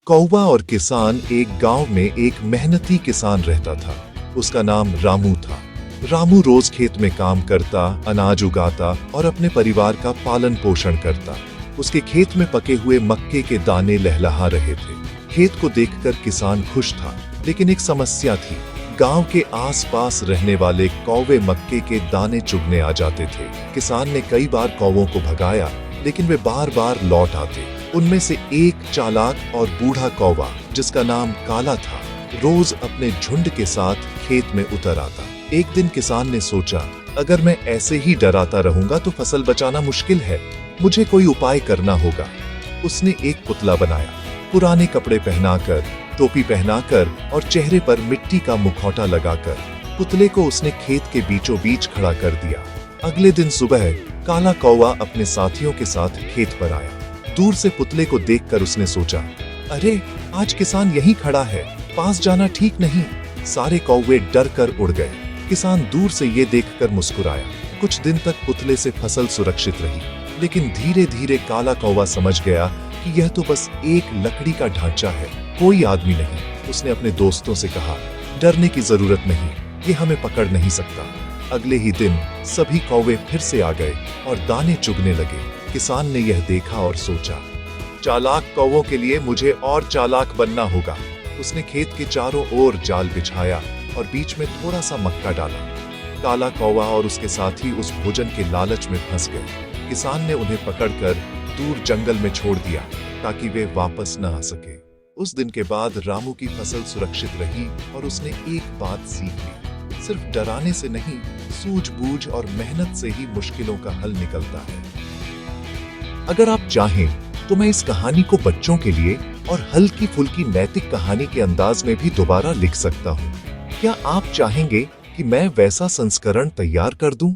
कौवा और किसान। एक गांव में एक मेहनती किसान रहता था। उसका नाम रामू था। रामू रोज खेत में काम करता, अनाज उगाता और अपने परिवार का पालन पोषण करता। उसके खेत में पके हुए मक्के के दाने लहलहा रहे थे। खेत को देखकर किसान खुश था, लेकिन एक समस्या थी। गांव के आसपास रहने वाले कौवे मक्के के दाने चुगने आ जाते थे। किसान ने कई बार कौवों को भगाया, लेकिन वे बार बार लौट आते। उनमें से एक चालाक और बूढ़ा कौवा, जिसका नाम काला था, रोज अपने झुंड के साथ खेत में उतर आता। एक दिन किसान ने सोचा, अगर मैं ऐसे ही डराता रहूंगा तो फसल बचाना मुश्किल है। मुझे कोई उपाय करना होगा। उसने एक पुतला बनाया। पुराने कपड़े पहनाकर, टोपी पहनाकर और चेहरे पर मिट्टी का मुखौटा लगाकर पुतले को उसने खेत के बीचों बीच खड़ा कर दिया। अगले दिन सुबह काला कौवा अपने साथियों के साथ खेत पर आया। दूर से पुतले को देखकर उसने सोचा, अरे आज किसान यहीं खड़ा है, पास जाना ठीक नहीं। सारे कौवे डर कर उड़ गए। किसान दूर से ये देखकर मुस्कुराया। कुछ दिन तक पुतले से फसल सुरक्षित रही, लेकिन धीरे धीरे काला कौवा समझ गया कि यह तो बस एक लकड़ी का ढांचा है, कोई आदमी नहीं। उसने अपने दोस्तों से कहा, डरने की जरूरत नहीं, ये हमें पकड़ नहीं सकता। अगले ही दिन सभी कौवे फिर से आ गए और दाने चुगने लगे। किसान ने यह देखा और सोचा, चालाक कौवों के लिए मुझे और चालाक बनना होगा। उसने खेत के चारों ओर जाल बिछाया और बीच में थोड़ा सा मक्का डाला। काला कौवा और उसके साथी उस भोजन के लालच में फंस गए। किसान ने उन्हें पकड़कर दूर जंगल में छोड़ दिया ताकि वे वापस न आ सके। उस दिन के बाद रामू की फसल सुरक्षित रही और उसने एक बात सीख ली, सिर्फ डराने से नहीं, सूझबूझ और मेहनत से ही मुश्किलों का हल निकलता है। अगर आप चाहें तो मैं इस कहानी को बच्चों के लिए और हल्की फुल्की नैतिक कहानी के अंदाज में भी दोबारा लिख सकता हूँ। क्या आप चाहेंगे कि मैं वैसा संस्करण तैयार कर दूं?